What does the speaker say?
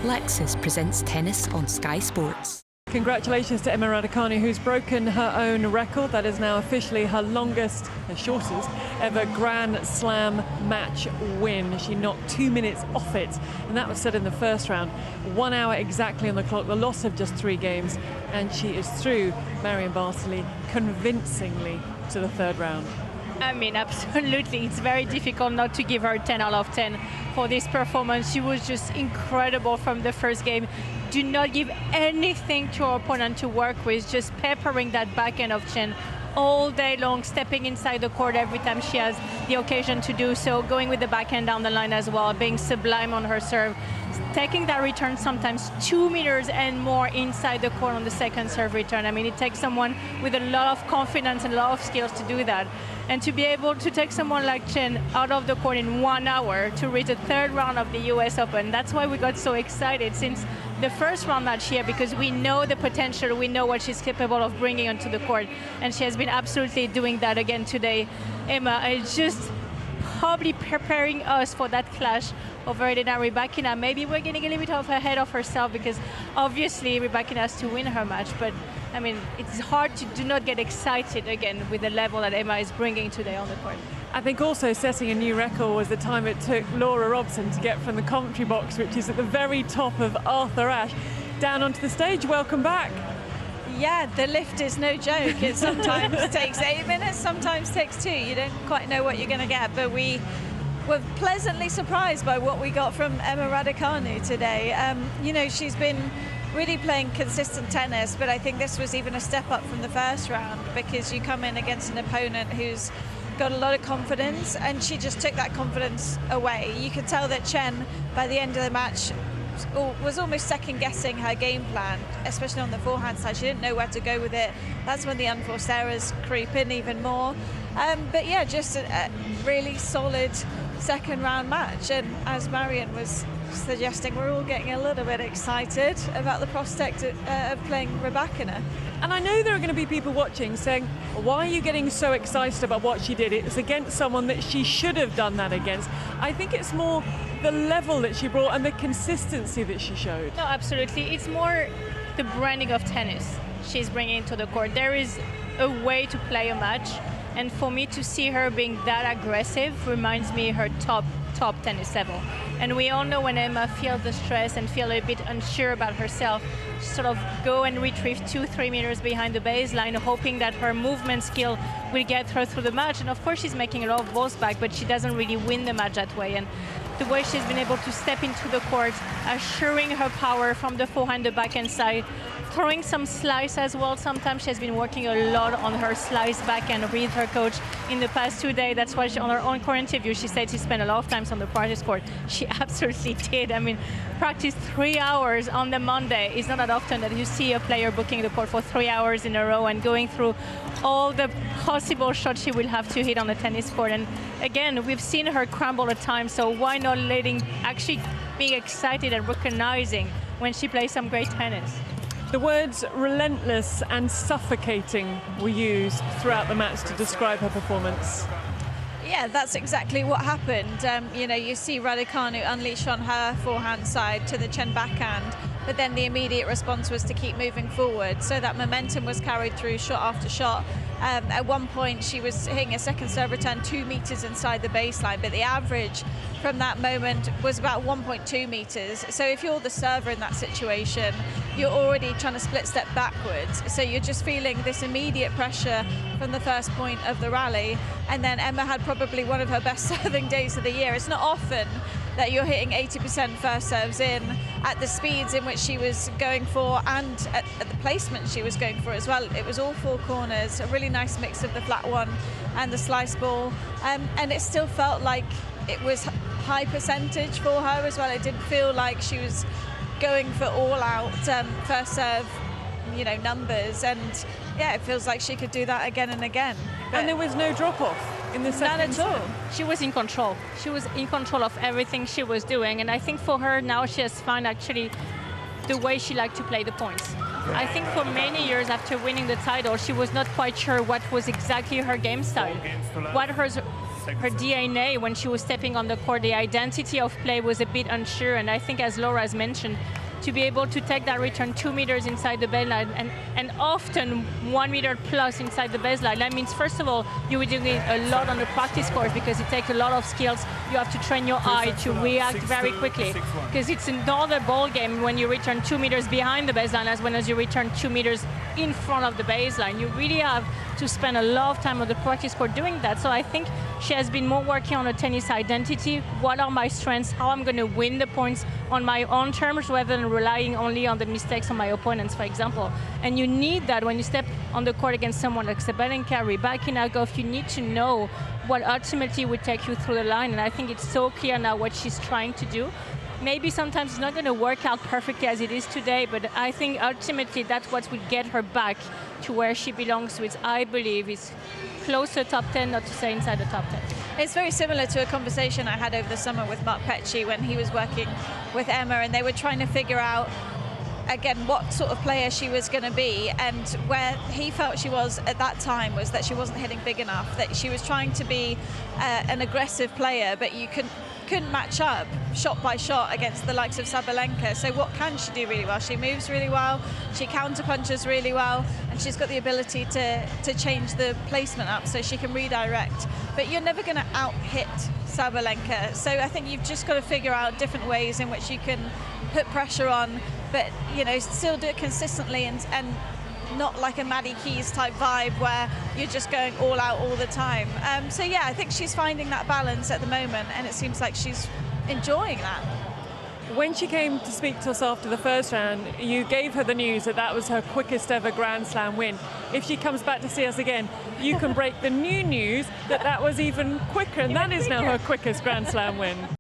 Lexus presents tennis on Sky Sports. Congratulations to Emma Raducanu, who's broken her own record. That is now officially her longest, her shortest ever Grand Slam match win. She knocked 2 minutes off it, and that was set in the first round. 1 hour exactly on the clock, the loss of just 3 games, and she is through Marion Bartoli convincingly to the third round. I mean, absolutely. It's very difficult not to give her 10 out of 10 for this performance. She was just incredible from the first game. Do not give anything to her opponent to work with, just peppering that backhand of Tjen all day long, stepping inside the court every time she has the occasion to do so, going with the backhand down the line as well, being sublime on her serve, taking that return sometimes 2 meters and more inside the court on the second serve return. I mean, it takes someone with a lot of confidence and a lot of skills to do that. And to be able to take someone like Tjen out of the court in 1 hour to reach the third round of the US Open, that's why we got so excited since the first round last year, because we know the potential, we know what she's capable of bringing onto the court, and she has been absolutely doing that again today. Emma is just probably preparing us for that clash over Elena Rybakina. Maybe we're getting a little bit ahead of herself because obviously Rybakina has to win her match, but I mean, it's hard to do not get excited again with the level that Emma is bringing today on the court. I think also setting a new record was the time it took Laura Robson to get from the commentary box, which is at the very top of Arthur Ashe, down onto the stage. Welcome back. Yeah, the lift is no joke. It sometimes takes 8 minutes, sometimes takes 2. You don't quite know what you're going to get, but we were pleasantly surprised by what we got from Emma Raducanu today. You know, she's been really playing consistent tennis, but I think this was even a step up from the first round because you come in against an opponent who's got a lot of confidence, and she just took that confidence away. You could tell that Tjen, by the end of the match, was almost second-guessing her game plan, especially on the forehand side. She didn't know where to go with it. That's when the unforced errors creep in even more. But yeah, just a really solid second-round match. And as Marion was suggesting, we're all getting a little bit excited about the prospect of playing Rybakina. And I know there are going to be people watching saying, why are you getting so excited about what she did? It was against someone that she should have done that against. I think it's more the level that she brought and the consistency that she showed. No, absolutely. It's more the branding of tennis she's bringing to the court. There is a way to play a match, and for me to see her being that aggressive reminds me her top tennis level. And we all know when Emma feels the stress and feel a bit unsure about herself, sort of go and retrieve 2-3 meters behind the baseline, hoping that her movement skill will get her through the match. And of course she's making a lot of balls back, but she doesn't really win the match that way. And the way she's been able to step into the court, assuring her power from the forehand, the backhand side, throwing some slice as well. Sometimes she has been working a lot on her slice backhand with her coach in the past 2 days. That's why on her own court interview, she said she spent a lot of time on the practice court. She absolutely did. I mean, practice 3 hours on the Monday. It's not that often that you see a player booking the court for 3 hours in a row and going through all the possible shots she will have to hit on the tennis court. And again, we've seen her crumble at times, so why not actually being excited and recognizing when she plays some great tennis. The words relentless and suffocating were used throughout the match to describe her performance. Yeah, that's exactly what happened. You know, you see Raducanu unleash on her forehand side to the Tjen backhand, but then the immediate response was to keep moving forward. So that momentum was carried through shot after shot. At one point, she was hitting a second serve return 2 meters inside the baseline, but the average from that moment was about 1.2 meters. So if you're the server in that situation, you're already trying to split step backwards. So you're just feeling this immediate pressure from the first point of the rally. And then Emma had probably one of her best serving days of the year. It's not often that you're hitting 80% first serves in at the speeds in which she was going for, and at the placement she was going for as well. It was all 4 corners, a really nice mix of the flat one and the slice ball, and it still felt like it was high percentage for her as well. It didn't feel like she was going for all out first serve, you know, numbers, and yeah, it feels like she could do that again and again. But and there was no drop off in the second. None at all. She was in control. She was in control of everything she was doing, and I think for her now she has found actually the way she liked to play the points. I think for many years after winning the title, she was not quite sure what was exactly her game style, what her her DNA when she was stepping on the court. The identity of play was a bit unsure, and I think, as Laura has mentioned, to be able to take that return 2 meters inside the baseline and often 1 meter plus inside the baseline. That means, first of all, you were doing it a lot on the practice course because it takes a lot of skills. You have to train your eye to react very quickly, because it's another ball game when you return 2 meters behind the baseline as well as you return 2 meters in front of the baseline. You really have to spend a lot of time on the practice court doing that. So I think she has been more working on her tennis identity. What are my strengths? How I'm going to win the points on my own terms rather than relying only on the mistakes of my opponents, for example. And you need that when you step on the court against someone like Sabalenka, Rybakina, you need to know what ultimately would take you through the line. And I think it's so clear now what she's trying to do. Maybe sometimes it's not going to work out perfectly as it is today, but I think ultimately that's what will get her back to where she belongs, which I believe is close to top 10, not to say inside the top 10. It's very similar to a conversation I had over the summer with Mark Petchey when he was working with Emma, and they were trying to figure out, again, what sort of player she was going to be, and where he felt she was at that time was that she wasn't hitting big enough, that she was trying to be an aggressive player, but you couldn't match up shot by shot against the likes of Sabalenka. So what can she do really well? She moves really well, she counter punches really well, and she's got the ability to change the placement up so she can redirect. But you're never going to out-hit Sabalenka. So I think you've just got to figure out different ways in which you can put pressure on, but still do it consistently and not like a Maddie Keys type vibe where you're just going all out all the time. So yeah, I think she's finding that balance at the moment, and it seems like she's enjoying that. When she came to speak to us after the first round, you gave her the news that that was her quickest ever Grand Slam win. If she comes back to see us again, you can break the new news that that was even quicker, and that is now her quickest Grand Slam win.